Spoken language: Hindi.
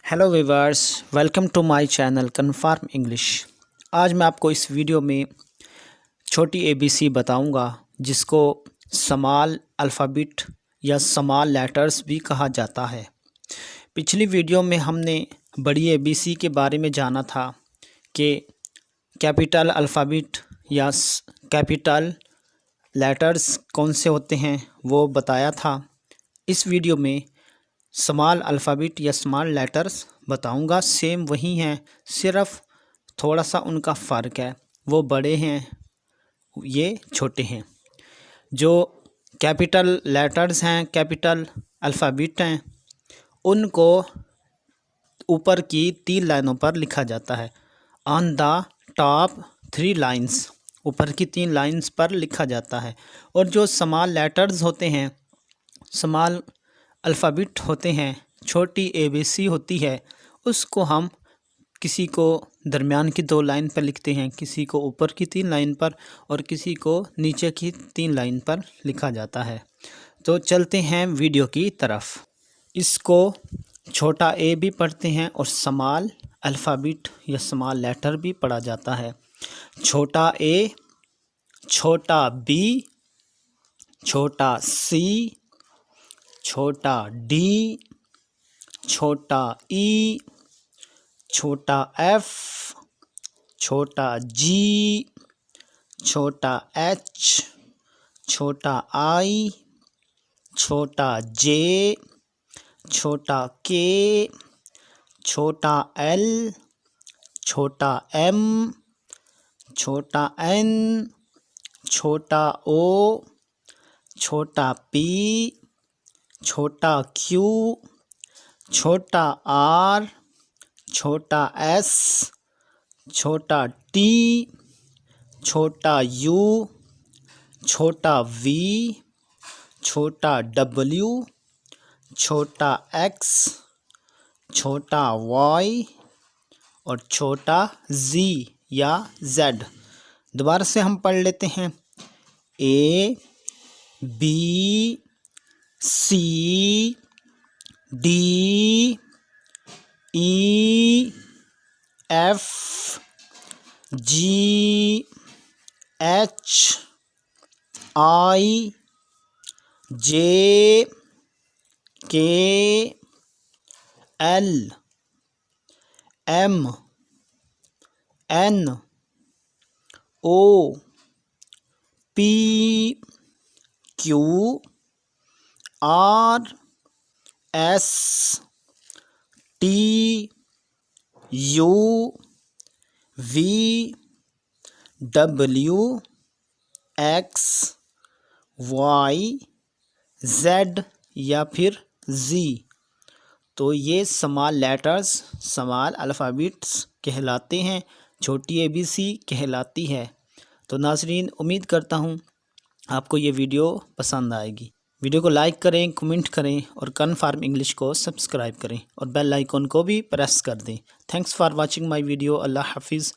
Hello viewers, welcome to my channel confirm English. आज मैं आपको इस वीडियो में छोटी एबीसी बताऊंगा, जिसको स्मॉल अल्फ़ाबेट या स्मॉल लेटर्स भी कहा जाता है। पिछली वीडियो में हमने बड़ी एबीसी के बारे में जाना था कि कैपिटल अल्फ़ाबेट या कैपिटल लेटर्स कौन से होते हैं, वो बताया था। इस वीडियो में स्मॉल अल्फ़ाबेट या स्मॉल लेटर्स बताऊंगा। सेम वही हैं, सिर्फ थोड़ा सा उनका फ़र्क है। वो बड़े हैं, ये छोटे हैं। जो कैपिटल लेटर्स हैं, कैपिटल अल्फ़ाबेट हैं, उनको ऊपर की 3 लाइनों पर लिखा जाता है। ऑन द टॉप 3 लाइन्स, ऊपर की 3 लाइन्स पर लिखा जाता है। और जो स्मॉल लेटर्स होते हैं, स्मॉल अल्फ़ाबेट होते हैं, छोटी एबीसी होती है, उसको हम किसी को दरमियान की 2 लाइन पर लिखते हैं, किसी को ऊपर की 3 लाइन पर और किसी को नीचे की 3 लाइन पर लिखा जाता है। तो चलते हैं वीडियो की तरफ। इसको छोटा ए भी पढ़ते हैं और स्मॉल अल्फ़ाबेट या स्मॉल लेटर भी पढ़ा जाता है। छोटा ए, छोटा बी, छोटा सी, छोटा डी, छोटा ई, छोटा एफ, छोटा जी, छोटा एच, छोटा आई, छोटा जे, छोटा के, छोटा एल, छोटा एम, छोटा एन, छोटा ओ, छोटा पी, छोटा क्यू, छोटा आर, छोटा एस, छोटा टी, छोटा यू, छोटा वी, छोटा डब्ल्यू, छोटा एक्स, छोटा वाई और छोटा जी या जेड। दोबारा से हम पढ़ लेते हैं। A, B, C, D, E, F, G, H, I, J, K, L, M, N, O, P, Q, R, S, T, U, V, W, X, Y, Z या फिर जी। तो ये स्मॉल लेटर्स, स्मॉल अल्फ़ाबेट्स कहलाते हैं, छोटी एबीसी कहलाती है। तो नाज़रीन, उम्मीद करता हूँ आपको ये वीडियो पसंद आएगी। वीडियो को लाइक करें, कमेंट करें और कन्फर्म इंग्लिश को सब्सक्राइब करें और बेल आइकन को भी प्रेस कर दें। Thanks for watching my video. अल्लाह हाफिज़।